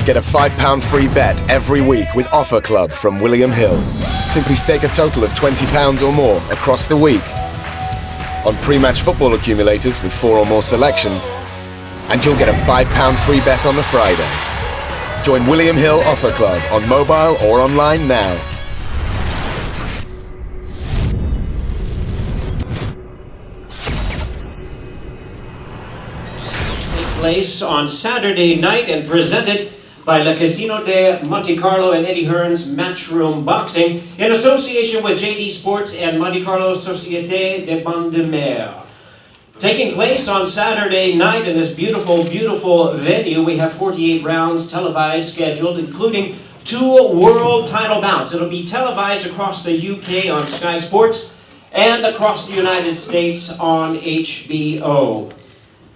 Get a £5 free bet every week with Offer Club from William Hill. Simply stake a total of £20 or more across the week on pre-match football accumulators with 4 or more selections, and you'll get a £5 free bet on the Friday. Join William Hill Offer Club on mobile or online now. Place on Saturday night and presented by Le Casino de Monte Carlo and Eddie Hearn's Matchroom Boxing in association with JD Sports and Monte Carlo Société de Bantamweight. Taking place on Saturday night in this beautiful, beautiful venue, we have 48 rounds televised scheduled, including 2 world title bouts. It'll be televised across the UK on Sky Sports and across the United States on HBO.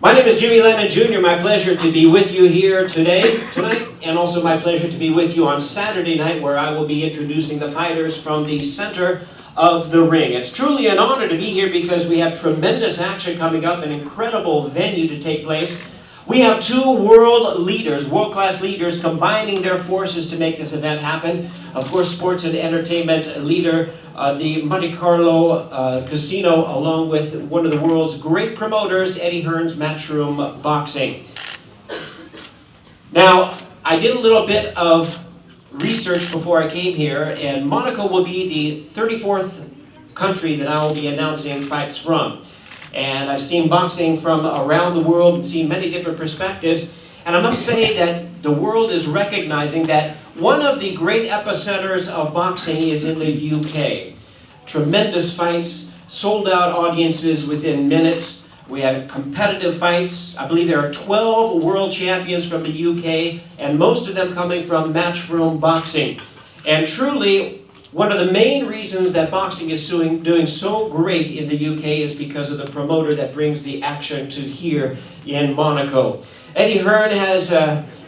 My name is Jimmy Lennon Jr. My pleasure to be with you here tonight, and also my pleasure to be with you on Saturday night, where I will be introducing the fighters from the center of the ring. It's truly an honor to be here because we have tremendous action coming up, an incredible venue to take place. We have 2 world leaders, world-class leaders, combining their forces to make this event happen. Of course, sports and entertainment leader, the Monte Carlo Casino, along with one of the world's great promoters, Eddie Hearn's Matchroom Boxing. Now, I did a little bit of research before I came here, and Monaco will be the 34th country that I will be announcing fights from. And I've seen boxing from around the world and seen many different perspectives. And I must say that the world is recognizing that one of the great epicenters of boxing is in the UK. Tremendous fights, sold out audiences within minutes. We have competitive fights. I believe there are 12 world champions from the UK, and most of them coming from Matchroom Boxing. And truly, one of the main reasons that boxing is doing so great in the UK is because of the promoter that brings the action to here in Monaco. Eddie Hearn has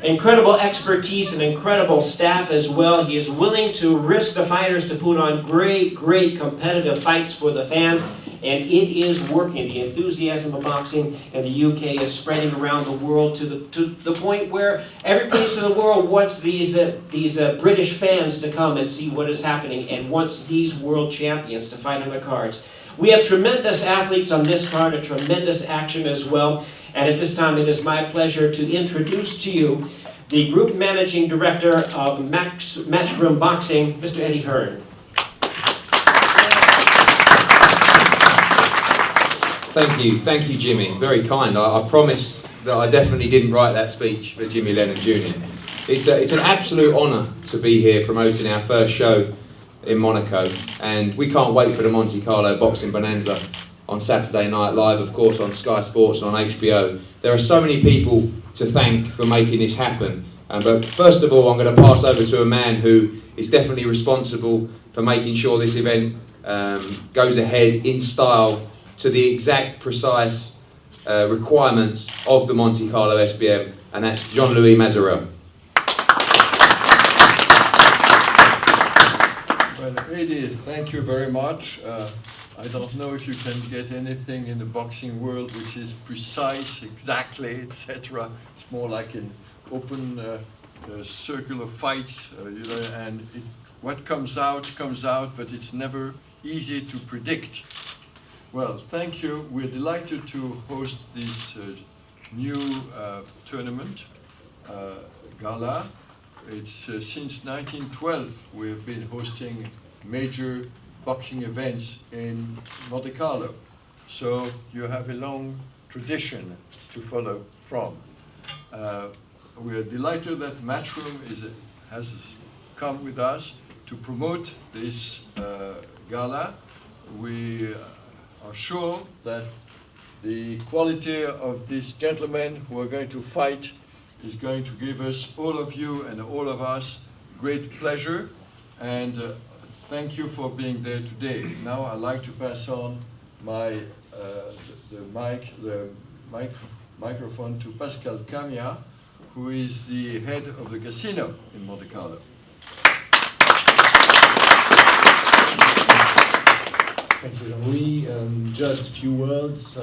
incredible expertise and incredible staff as well. He is willing to risk the fighters to put on great, great competitive fights for the fans, and it is working. The enthusiasm of boxing in the UK is spreading around the world to the point where every place in the world wants these British fans to come and see what is happening, and wants these world champions to fight on the cards. We have tremendous athletes on this card, a tremendous action as well. And at this time, it is my pleasure to introduce to you the Group Managing Director of Matchroom Boxing, Mr. Eddie Hearn. Thank you, Jimmy. Very kind. I promise that I definitely didn't write that speech for Jimmy Lennon Jr. It's an absolute honour to be here promoting our first show in Monaco, and we can't wait for the Monte Carlo Boxing Bonanza on Saturday night, live of course on Sky Sports and on HBO. There are so many people to thank for making this happen, but first of all I'm going to pass over to a man who is definitely responsible for making sure this event goes ahead in style to the exact precise requirements of the Monte Carlo SBM, and that's Jean-Louis Mazarel. Well, Eddie, thank you very much. I don't know if you can get anything in the boxing world which is precise, exactly, etc. It's more like an open circular fight, and what comes out, but it's never easy to predict. Well, thank you. We're delighted to host this new tournament, gala. It's since 1912 we've been hosting major boxing events in Monte Carlo. So you have a long tradition to follow from. We are delighted that Matchroom has come with us to promote this gala. We are sure that the quality of these gentlemen who are going to fight is going to give us, all of you and all of us, great pleasure, and thank you for being there today. Now I'd like to pass on the microphone to Pascal Camia, who is the head of the casino in Monte Carlo. Thank you, Jean-Louis. Just a few words.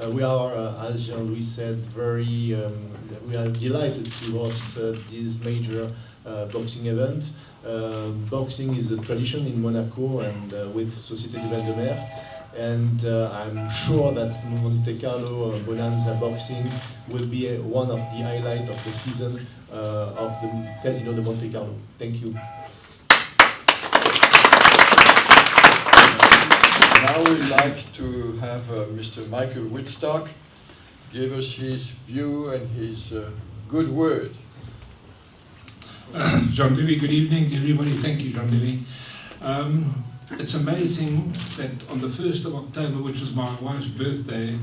We are, as Jean-Louis said, we are delighted to host this major boxing event. Boxing is a tradition in Monaco and with Société de Bantamweight. And I'm sure that Monte Carlo Bonanza Boxing will be one of the highlights of the season of the Casino de Monte Carlo. Thank you. Now we'd like to have Mr. Michael Wittstock give us his view and his good word. Jean-Louis, good evening to everybody. Thank you, Jean-Louis. It's amazing that on the 1st of October, which was my wife's birthday,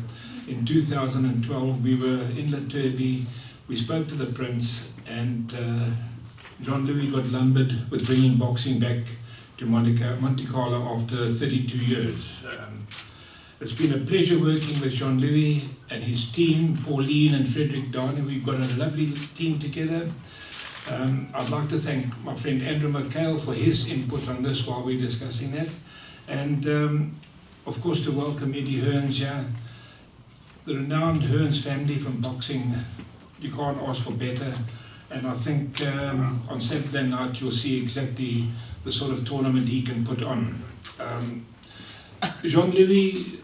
in 2012, we were in La Turbie, we spoke to the Prince, and Jean-Louis got lumbered with bringing boxing back to Monte Carlo after 32 years. It's been a pleasure working with Jean-Louis and his team, Pauline and Frederick Darnay. We've got a lovely team together. I'd like to thank my friend Andrew McHale for his input on this while we're discussing that. And of course to welcome Eddie Hearns here. The renowned Hearns family from boxing, you can't ask for better. And I think on Saturday night you'll see exactly the sort of tournament he can put on. Jean-Louis'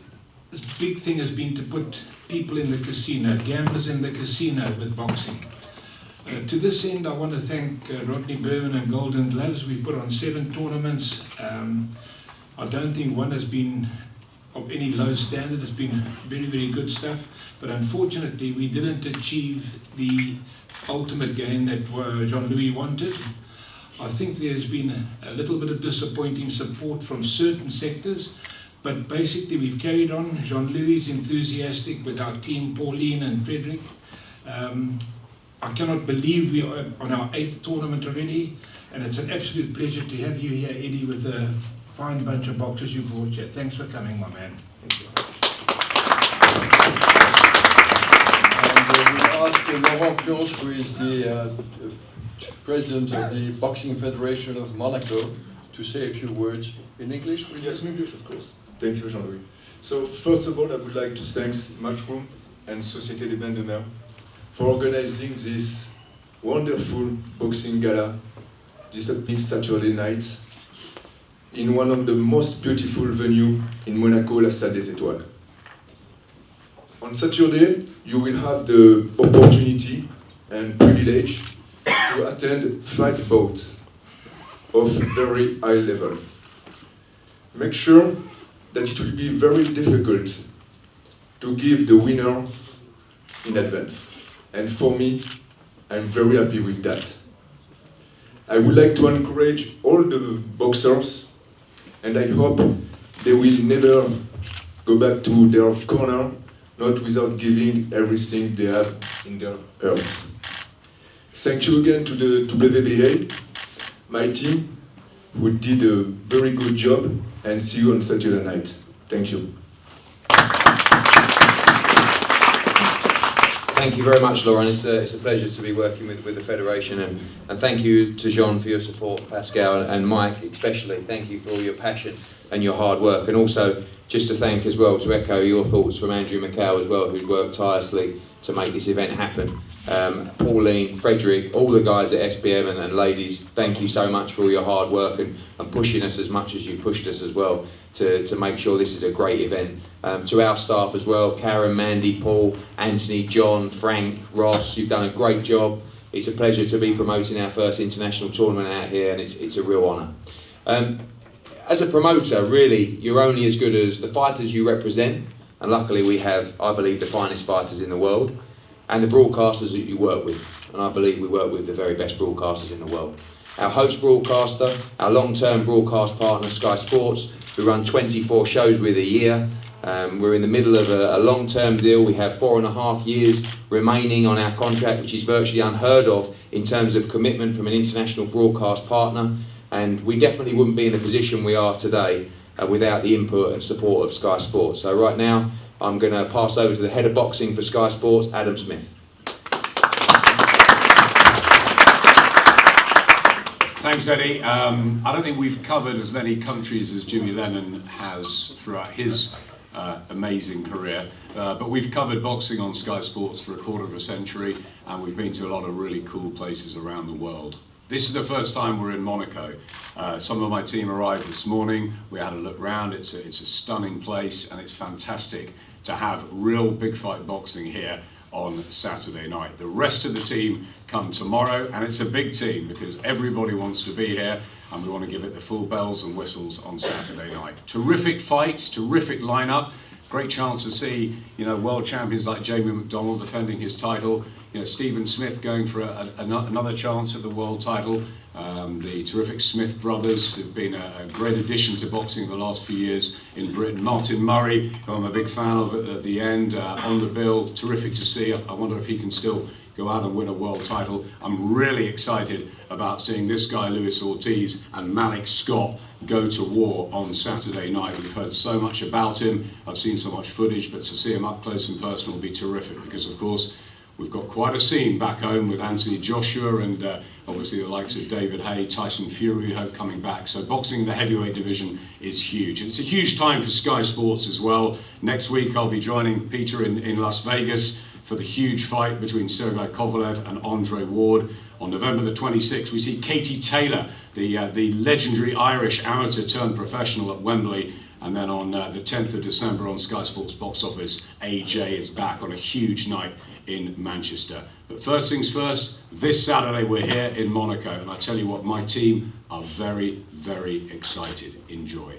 big thing has been to put people in the casino, gamblers in the casino with boxing. To this end, I want to thank Rodney Berman and Golden Gloves. We put on 7 tournaments. I don't think one has been of any low standard. It's been very, very good stuff. But unfortunately, we didn't achieve the ultimate game that Jean-Louis wanted. I think there's been a little bit of disappointing support from certain sectors. But basically, we've carried on. Jean-Louis is enthusiastic with our team, Pauline and Frederick. I cannot believe we are on our 8th tournament already, and it's an absolute pleasure to have you here, Eddie, with a fine bunch of boxers you brought here. Thanks for coming, my man. Thank you. And we ask Laurent Pionce, who is the president of the Boxing Federation of Monaco, to say a few words in English. Yes, in English, of course. Thank you, Jean-Louis. So, first of all, I would like to thank Matchroom and Société de Bantamweight for organizing this wonderful boxing gala this upcoming Saturday night in one of the most beautiful venues in Monaco, La Salle des Étoiles. On Saturday, you will have the opportunity and privilege to attend 5 bouts of very high level. Make sure that it will be very difficult to give the winner in advance. And for me, I'm very happy with that. I would like to encourage all the boxers, and I hope they will never go back to their corner, not without giving everything they have in their hearts. Thank you again to the WBA, my team, who did a very good job, and see you on Saturday night. Thank you. Thank you very much, Laurent. It's a pleasure to be working with the Federation, and thank you to Jean for your support, Pascal, and Mike especially. Thank you for all your passion and your hard work, and also just to thank as well, to echo your thoughts from Andrew McHale as well, who's worked tirelessly to make this event happen. Pauline, Frederick, all the guys at SBM and ladies, thank you so much for all your hard work and pushing us as much as you pushed us as well to make sure this is a great event. To our staff as well, Karen, Mandy, Paul, Anthony, John, Frank, Ross, you've done a great job. It's a pleasure to be promoting our first international tournament out here, and it's a real honour. As a promoter, really, you're only as good as the fighters you represent, and luckily we have, I believe, the finest fighters in the world, and the broadcasters that you work with, and I believe we work with the very best broadcasters in the world. Our host broadcaster, our long-term broadcast partner, Sky Sports, we run 24 shows with a year. We're in the middle of a long-term deal. We have 4.5 years remaining on our contract, which is virtually unheard of in terms of commitment from an international broadcast partner. And we definitely wouldn't be in the position we are today without the input and support of Sky Sports. So right now, I'm going to pass over to the head of boxing for Sky Sports, Adam Smith. Thanks, Eddie. I don't think we've covered as many countries as Jimmy Lennon has throughout his amazing career. but we've covered boxing on Sky Sports for a quarter of a century, and we've been to a lot of really cool places around the world. This is the first time we're in Monaco. Some of my team arrived this morning. We had a look around. It's a stunning place, and it's fantastic to have real big fight boxing here on Saturday night. The rest of the team come tomorrow, and it's a big team because everybody wants to be here, and we want to give it the full bells and whistles on Saturday night. Terrific fights, terrific lineup. Great chance to see, world champions like Jamie McDonnell defending his title. Stephen Smith going for another chance at the world title. The terrific Smith brothers have been a great addition to boxing in the last few years in Britain. Martin Murray, who I'm a big fan of at the end, on the bill. Terrific to see. I wonder if he can still go out and win a world title. I'm really excited about seeing this guy, Luis Ortiz, and Malik Scott go to war on Saturday night. We've heard so much about him. I've seen so much footage, but to see him up close and personal will be terrific because, of course, we've got quite a scene back home with Anthony Joshua and obviously the likes of David Haye, Tyson Fury, hope coming back. So boxing in the heavyweight division is huge. It's a huge time for Sky Sports as well. Next week I'll be joining Peter in Las Vegas for the huge fight between Sergey Kovalev and Andre Ward. On November the 26th, we see Katie Taylor, the legendary Irish amateur turned professional at Wembley. And then on the 10th of December on Sky Sports Box Office, AJ is back on a huge night in Manchester. But first things first, this Saturday we're here in Monaco, and I tell you what, my team are very, very excited. Enjoy.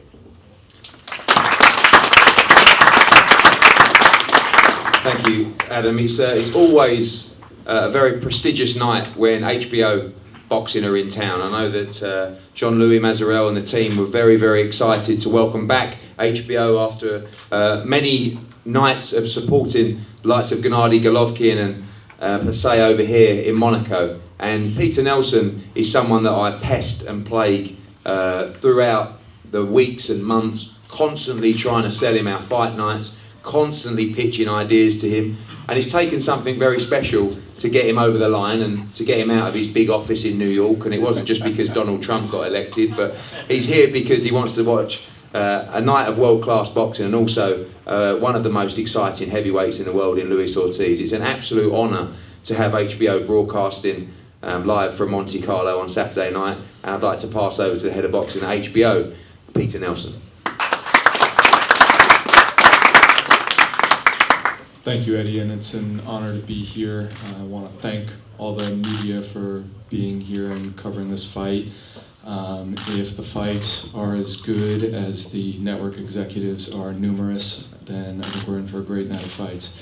Thank you, Adam. It's always a very prestigious night when HBO Boxing are in town. I know that Jean-Louis Mazarel and the team were very, very excited to welcome back HBO after many nights of supporting the likes of Gennady Golovkin and Passé over here in Monaco. And Peter Nelson is someone that I pest and plague throughout the weeks and months, constantly trying to sell him our fight nights, constantly pitching ideas to him. And it's taken something very special to get him over the line and to get him out of his big office in New York. And it wasn't just because Donald Trump got elected, but he's here because he wants to watch a night of world-class boxing and also one of the most exciting heavyweights in the world in Luis Ortiz. It's an absolute honour to have HBO broadcasting live from Monte Carlo on Saturday night. And I'd like to pass over to the head of boxing at HBO, Peter Nelson. Thank you, Eddie, and it's an honor to be here. I want to thank all the media for being here and covering this fight. If the fights are as good as the network executives are numerous, then I think we're in for a great night of fights,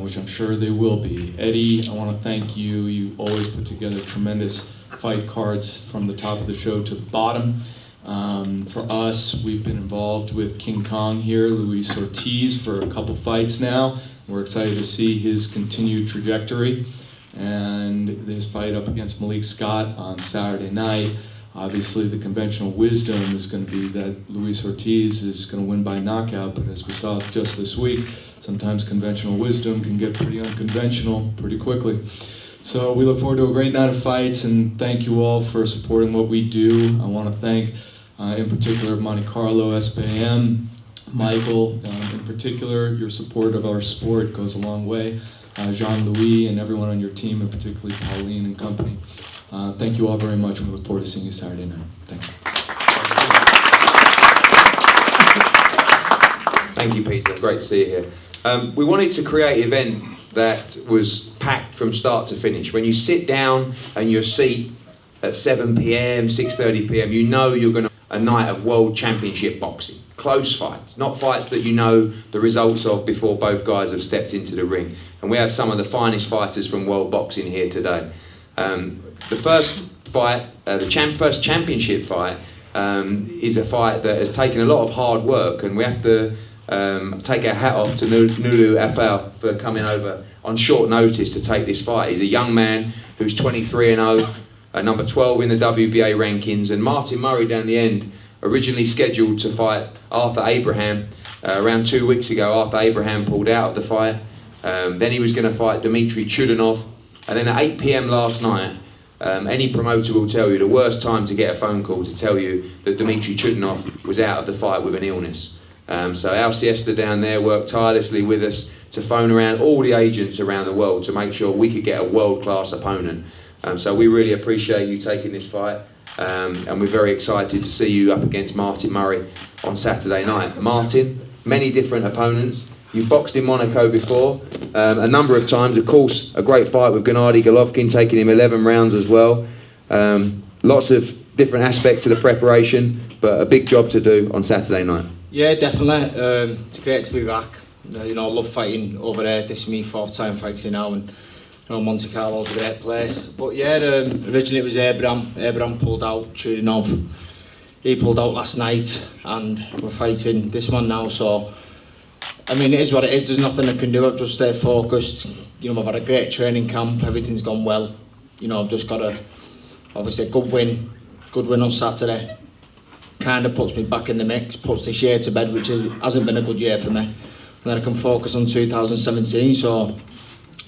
which I'm sure they will be. Eddie, I want to thank you. You always put together tremendous fight cards from the top of the show to the bottom. For us, we've been involved with King Kong here, Luis Ortiz, for a couple fights now. We're excited to see his continued trajectory and his fight up against Malik Scott on Saturday night. Obviously, the conventional wisdom is going to be that Luis Ortiz is going to win by knockout, but as we saw just this week, sometimes conventional wisdom can get pretty unconventional pretty quickly. So we look forward to a great night of fights, and thank you all for supporting what we do. I want to thank, in particular, Monte Carlo, SPAM, Michael, in particular. Your support of our sport goes a long way. Jean-Louis and everyone on your team, and particularly Pauline and company. Thank you all very much. We look forward to seeing you Saturday night. Thank you. Thank you, Peter. Great to see you here. We wanted to create an event that was packed from start to finish. When you sit down in your seat at 7 p.m, 6:30 p.m, you know you're going to a night of world championship boxing. Close fights, not fights that you know the results of before both guys have stepped into the ring. And we have some of the finest fighters from world boxing here today. The first fight, first championship fight, is a fight that has taken a lot of hard work, and we have to take our hat off to Nulu Afal for coming over on short notice to take this fight. He's a young man who's 23-0, number 12 in the WBA rankings, and Martin Murray down the end, originally scheduled to fight Arthur Abraham around 2 weeks ago. Arthur Abraham pulled out of the fight. Then he was going to fight Dmitry Chudanov, and then at 8 p.m. last night, any promoter will tell you the worst time to get a phone call to tell you that Dmitry Chudanov was out of the fight with an illness. So Al Siesta down there worked tirelessly with us to phone around all the agents around the world to make sure we could get a world-class opponent. So we really appreciate you taking this fight, and we're very excited to see you up against Martin Murray on Saturday night. Martin, many different opponents. You've boxed in Monaco before, a number of times. Of course, a great fight with Gennady Golovkin, taking him 11 rounds as well. Lots of different aspects to the preparation, but a big job to do on Saturday night. Yeah, definitely. It's great to be back. You know, I love fighting over there. This is my 4th time fighting now, and you know, Monte Carlo's a great place. But yeah, originally it was Abraham. Abraham pulled out, Churinov. He pulled out last night, and we're fighting this one now. So, I mean, it is what it is. There's nothing I can do. I've just stayed focused. You know, I've had a great training camp. Everything's gone well. You know, I've just got obviously a good win on Saturday. Kind of puts me back in the mix, puts this year to bed, which hasn't been a good year for me. And then I can focus on 2017.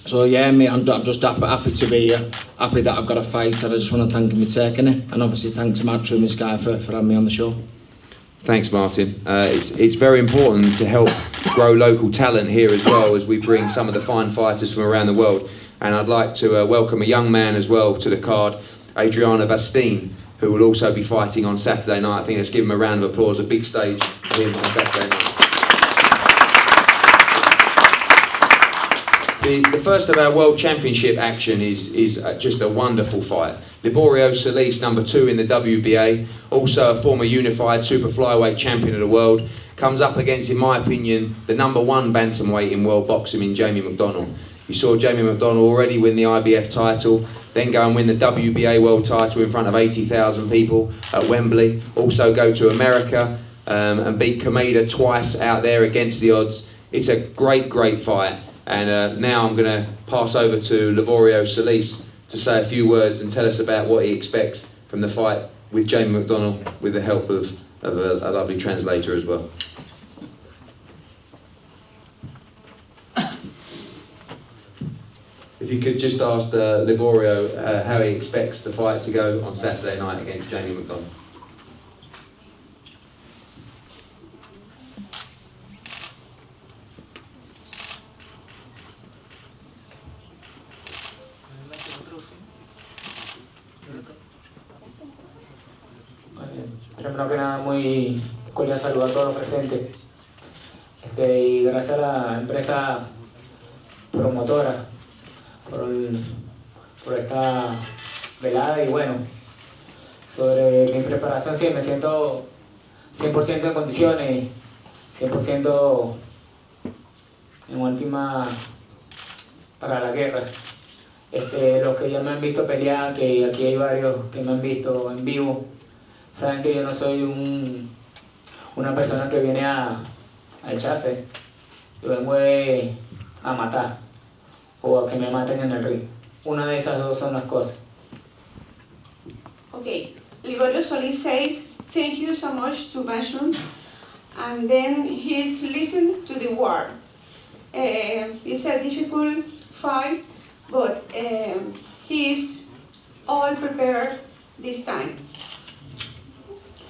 So yeah, mate, I'm just happy to be here, happy that I've got a fight, and I just want to thank him for taking it, and obviously thanks to Matchroom and Sky for having me on the show. Thanks, Martin. It's very important to help grow local talent here as well, as we bring some of the fine fighters from around the world. And I'd like to welcome a young man as well to the card, Adriano Vastine, who will also be fighting on Saturday night. I think let's give him a round of applause, a big stage for him on Saturday night. The first of our World Championship action is just a wonderful fight. Liborio-Solis, number 2 in the WBA, also a former unified super flyweight champion of the world, comes up against, in my opinion, the number 1 bantamweight in world boxing in Jamie McDonnell. You saw Jamie McDonnell already win the IBF title, then go and win the WBA world title in front of 80,000 people at Wembley. Also go to America and beat Kameda twice out there against the odds. It's a great fight. And now I'm going to pass over to Liborio-Solis to say a few words and tell us about what he expects from the fight with Jamie McDonnell, with the help of a lovely translator as well. If you could just ask Liborio how he expects the fight to go on Saturday night against Jamie McDonnell. Primero que nada, muy cordial saludo a todos los presentes. Y gracias a la empresa promotora por esta velada. Y bueno, sobre mi preparación, sí, me siento 100% en condiciones, 100% en última para la guerra. Los que ya me han visto pelear, que aquí hay varios que me han visto en vivo, saben que yo no soy una persona que viene a echarse. Yo vengo a matar o a que me maten en el ring. Una de esas dos son las cosas. Okay, Liborio-Solis says thank you so much to Matchroom, and then he's listened to the war. It's a difficult fight, but he's all prepared this time.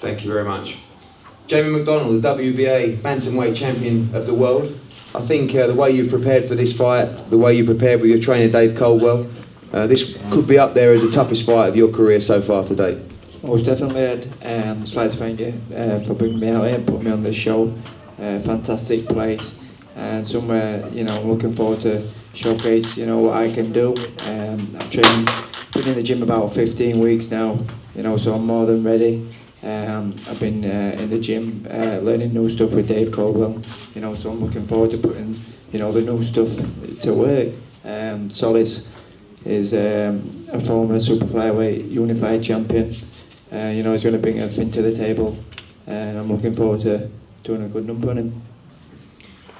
Thank you very much. Jamie McDonnell, the WBA bantamweight champion of the world. I think the way you've prepared for this fight, the way you prepared with your trainer Dave Coldwell, this could be up there as the toughest fight of your career so far to date. Most definitely, Ed. I'd like to thank you for bringing me out here and putting me on this show. Fantastic place, and somewhere, you know, I'm looking forward to showcase, you know, what I can do. I've been in the gym about 15 weeks now, you know, so I'm more than ready. I've been in the gym learning new stuff with Dave Coldwell, you know, so I'm looking forward to putting, you know, the new stuff to work. Solis is a former super flyweight unified champion. You know, he's going to bring everything to the table, and I'm looking forward to doing a good number on him.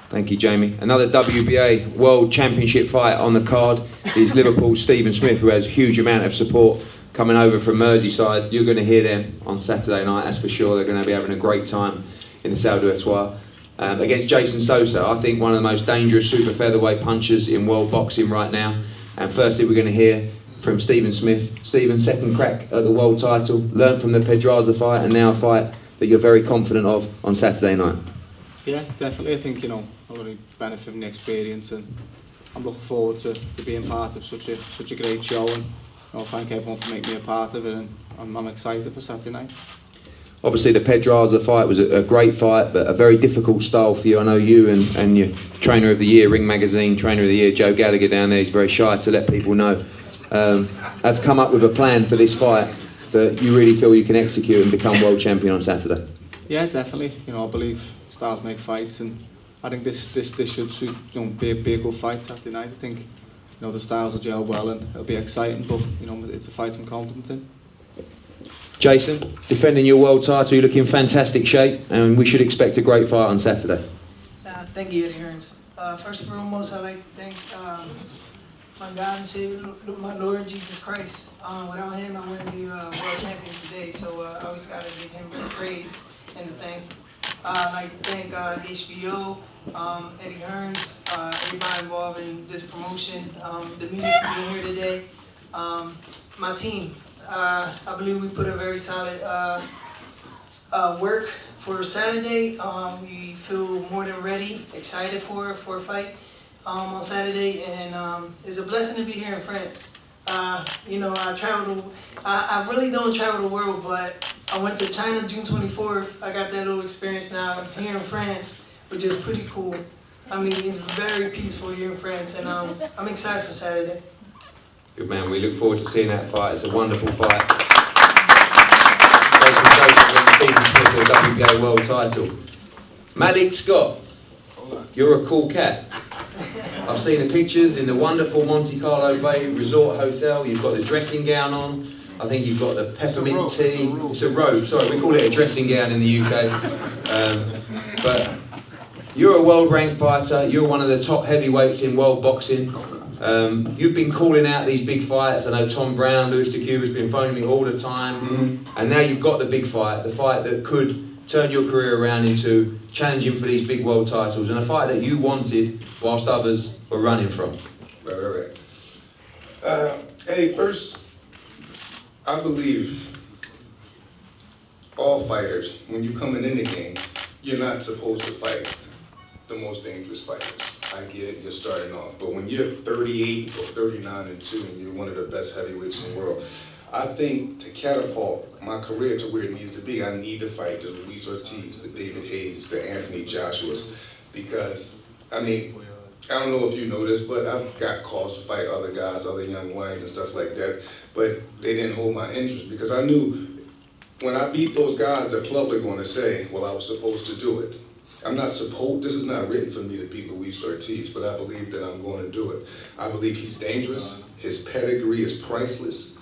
Thank you, Jamie. Another WBA World Championship fight on the card is Liverpool's Stephen Smith, who has a huge amount of support coming over from Merseyside. You're going to hear them on Saturday night, that's for sure. They're going to be having a great time in the Salle d'Etoile. Against Jason Sosa, I think one of the most dangerous super featherweight punchers in world boxing right now. And firstly, we're going to hear from Stephen Smith. Stephen, second crack at the world title, learned from the Pedraza fight, and now a fight that you're very confident of on Saturday night. Yeah, definitely. I think, you know, I'm going to benefit from the experience, and I'm looking forward to being part of such a great show, and thank everyone for making me a part of it, and I'm excited for Saturday night. Obviously, the Pedraza fight was a great fight, but a very difficult style for you. I know you and your Trainer of the Year, Ring Magazine Trainer of the Year, Joe Gallagher down there, he's very shy to let people know, have come up with a plan for this fight that you really feel you can execute and become world champion on Saturday. Yeah, definitely. You know, I believe styles make fights, and I think this should suit, be a good fight Saturday night. I think, the styles will gel well, and it'll be exciting, but, it's a fight I'm confident in. Jason, defending your world title, you're looking in fantastic shape, and we should expect a great fight on Saturday. Thank you, Eddie Hearns. First and foremost, I'd like to thank my God and Savior, my Lord Jesus Christ. Without him, I wouldn't be world champion today, so I always got to give him praise and to thank. I'd like to thank HBO, Eddie Hearns, everybody involved in this promotion, the media for being here today, my team. I believe we put a very solid work for Saturday. We feel more than ready, excited for a fight on Saturday, and it's a blessing to be here in France. I really don't travel the world, but I went to China June 24th. I got that little experience now. I'm here in France, which is pretty cool. I mean, it's very peaceful here in France, and I'm excited for Saturday. Good man, we look forward to seeing that fight. It's a wonderful fight. Jason Joseph and Stephen Smith for the WBA world title. Malik Scott, you're a cool cat. I've seen the pictures in the wonderful Monte Carlo Bay Resort Hotel. You've got the dressing gown on. I think you've got the peppermint tea. It's a robe, sorry, we call it a dressing gown in the UK. But you're a world ranked fighter. You're one of the top heavyweights in world boxing. You've been calling out these big fights. I know Tom Brown, Louis DeCuba's been phoning me all the time. And now you've got the big fight, the fight that could turn your career around into challenging for these big world titles, and a fight that you wanted whilst others were running from. Right. Hey, first, I believe all fighters, when you're coming in the game, you're not supposed to fight the most dangerous fighters. I get it, you're starting off. But when you're 38 or 39-2 and you're one of the best heavyweights in the world, I think to catapult my career to where it needs to be, I need to fight the Luis Ortiz, the David Hayes, the Anthony Joshuas, because, I mean, I don't know if you know this, but I've got calls to fight other guys, other young lions and stuff like that, but they didn't hold my interest because I knew when I beat those guys, the public going to say, well, I was supposed to do it. I'm not supposed, this is not written for me to beat Luis Ortiz, but I believe that I'm going to do it. I believe he's dangerous, his pedigree is priceless.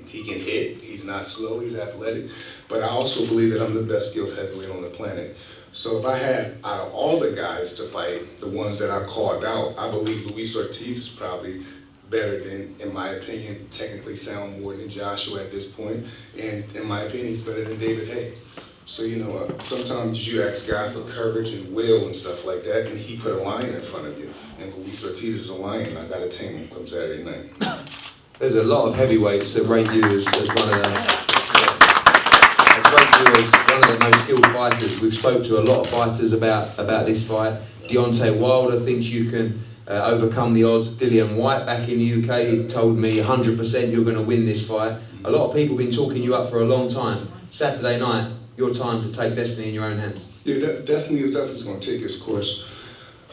He can hit, he's not slow, he's athletic, but I also believe that I'm the best skilled heavyweight on the planet. So if I had, out of all the guys to fight, the ones that I called out, I believe Luis Ortiz is probably better than, in my opinion, technically sound more than Joshua at this point, and in my opinion, he's better than David Hay. So, sometimes you ask God for courage and will and stuff like that, and he put a lion in front of you. And Luis Ortiz is a lion, I got to tame him come Saturday night. There's a lot of heavyweights that rate you as one of the most skilled fighters. We've spoke to a lot of fighters about this fight. Deontay Wilder thinks you can overcome the odds. Dillian White back in the UK told me 100% you're going to win this fight. A lot of people have been talking you up for a long time. Saturday night, your time to take destiny in your own hands. Yeah, destiny is definitely going to take its course.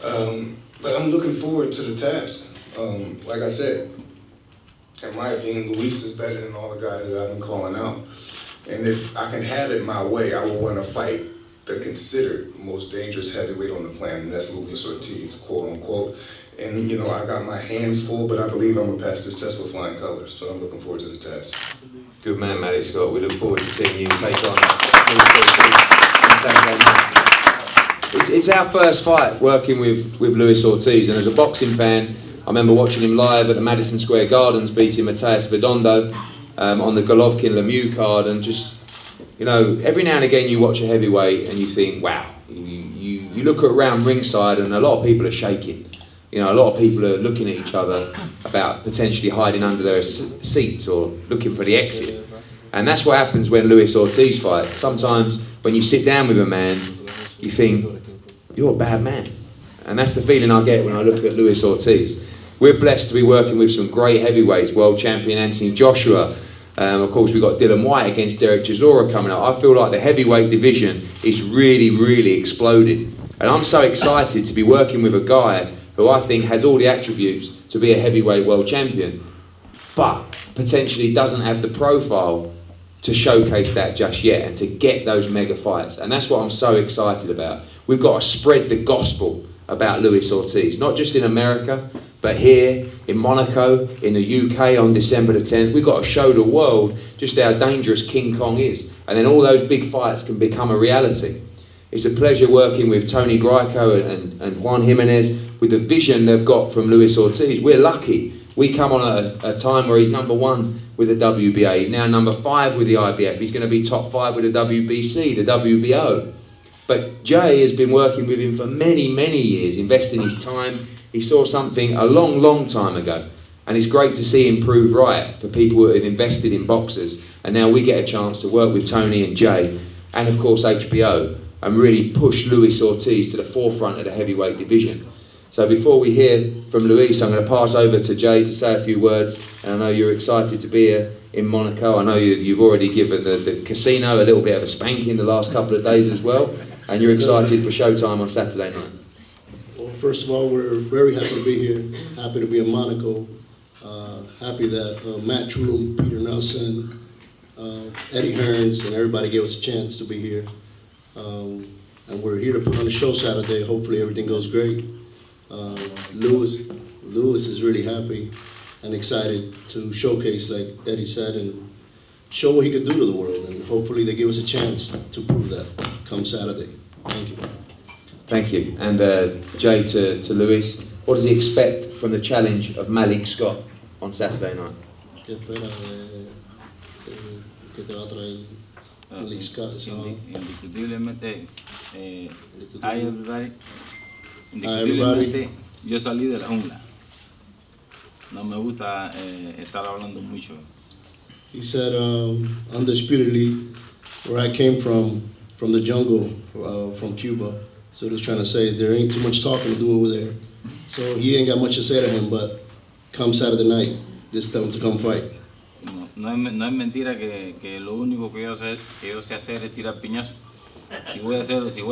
But I'm looking forward to the task. Like I said, in my opinion, Luis is better than all the guys that I've been calling out. And if I can have it my way, I will want to fight the considered most dangerous heavyweight on the planet, and that's Luis Ortiz, quote unquote. And I got my hands full, but I believe I'm going to pass this test with flying colors, so I'm looking forward to the test. Good man, Malik Scott. We look forward to seeing you take on It's our first fight working with Luis Ortiz, and as a boxing fan, I remember watching him live at the Madison Square Gardens beating Mateus Redondo on the Golovkin-Lemieux card, and just, every now and again you watch a heavyweight and you think, wow, you look around ringside and a lot of people are shaking. A lot of people are looking at each other about potentially hiding under their seats or looking for the exit. And that's what happens when Luis Ortiz fights. Sometimes when you sit down with a man, you think, you're a bad man. And that's the feeling I get when I look at Luis Ortiz. We're blessed to be working with some great heavyweights, world champion Anthony Joshua. Of course, we've got Dylan White against Derek Chisora coming up. I feel like the heavyweight division is really, really exploding. And I'm so excited to be working with a guy who I think has all the attributes to be a heavyweight world champion, but potentially doesn't have the profile to showcase that just yet and to get those mega fights. And that's what I'm so excited about. We've got to spread the gospel about Luis Ortiz, not just in America, but here in Monaco, in the UK on December the 10th. We've got to show the world just how dangerous King Kong is. And then all those big fights can become a reality. It's a pleasure working with Tony Greco and Juan Jimenez with the vision they've got from Luis Ortiz. We're lucky. We come on a time where he's #1 with the WBA. He's now #5 with the IBF. He's going to be top 5 with the WBC, the WBO. But Jay has been working with him for many, many years, investing his time. He saw something a long, long time ago. And it's great to see him prove right for people who have invested in boxers. And now we get a chance to work with Tony and Jay, and of course HBO, and really push Luis Ortiz to the forefront of the heavyweight division. So before we hear from Luis, I'm going to pass over to Jay to say a few words. And I know you're excited to be here in Monaco. I know you've already given the casino a little bit of a spanking the last couple of days as well. And you're excited for showtime on Saturday night. Well, first of all, we're very happy to be here. Happy to be in Monaco. Happy that Matt True, Peter Nelson, Eddie Hearns, and everybody gave us a chance to be here. And we're here to put on a show Saturday. Hopefully everything goes great. Luis is really happy and excited to showcase, like Eddie said, and show what he could do to the world. And hopefully they give us a chance to prove that come Saturday. Thank you. Thank you. And Jay, to Luis, what does he expect from the challenge of Malik Scott on Saturday night? ¿Qué espera que te va a traer Malik Scott? Indiscutiblemente, hi everybody. Indiscutiblemente, yo salí de la jungla. No me gusta estar hablando mucho. He said, undisputedly, where I came from the jungle, from Cuba. So he was trying to say there ain't too much talking to do over there. So he ain't got much to say to him, but come Saturday night, just tell him to come fight. No es mentira que lo único que yo sé hacer es tirar piñazos. Si voy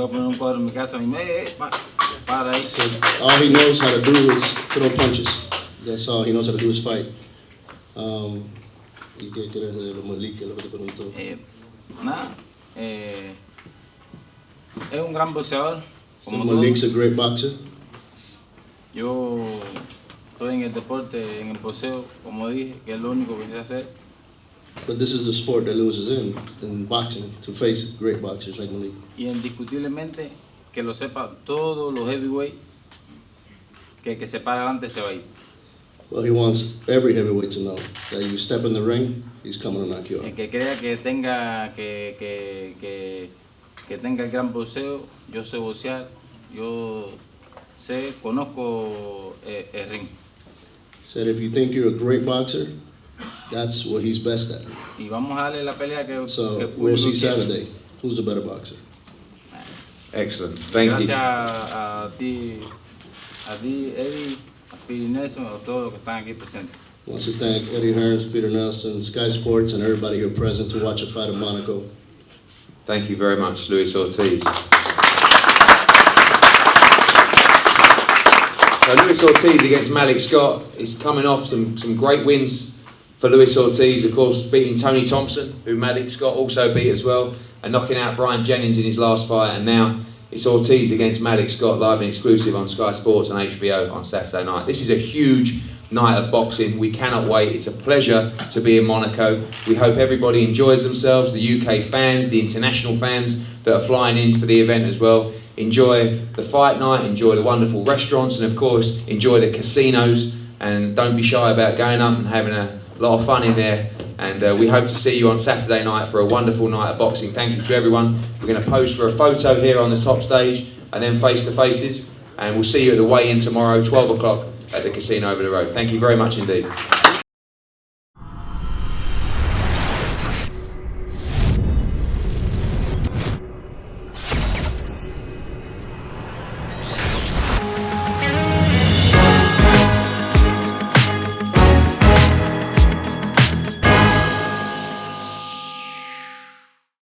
a poner un cuadro en mi casa, para ahí. So all he knows how to do is throw punches. That's all he knows how to do is fight. ¿Y qué quieres de los Malik, lo que te preguntó? Nada, es un gran boxeador. So Malik's a great boxer. Yo estoy en el deporte, en el boxeo, como dije, que es lo único que sé hacer. But this is the sport that Luis is in boxing, to face great boxers like Malik. Y indiscutiblemente, que lo sepa todos los heavyweight, que el que se para adelante se va a ir. Well, he wants every heavyweight to know that you step in the ring, he's coming to knock you out. El que crea que tenga el gran boxeo, yo sé boxear, yo conozco el ring. Said if you think you're a great boxer, that's what he's best at. Y vamos a darle la pelea que So we'll see Saturday who's a better boxer. Excellent. Thank you. Gracias a ti, Eddie, a Peter Nelson, a todos los que están aquí presentes. I want to thank Eddie Hearns, Peter Nelson, Sky Sports, and everybody here present to watch a fight in Monaco. Thank you very much, Luis Ortiz. So Luis Ortiz against Malik Scott is coming off some great wins for Luis Ortiz, of course, beating Tony Thompson, who Malik Scott also beat as well, and knocking out Brian Jennings in his last fight. And now it's Ortiz against Malik Scott, live and exclusive on Sky Sports and HBO on Saturday night. This is a huge night of boxing. We cannot wait. It's a pleasure to be in Monaco. We hope everybody enjoys themselves, the UK fans, the international fans that are flying in for the event as well. Enjoy the fight night, enjoy the wonderful restaurants, and of course, enjoy the casinos. And don't be shy about going up and having a lot of fun in there. And we hope to see you on Saturday night for a wonderful night of boxing. Thank you to everyone. We're going to pose for a photo here on the top stage and then face to faces. And we'll see you at the weigh-in tomorrow, 12 o'clock at the casino over the road. Thank you very much indeed.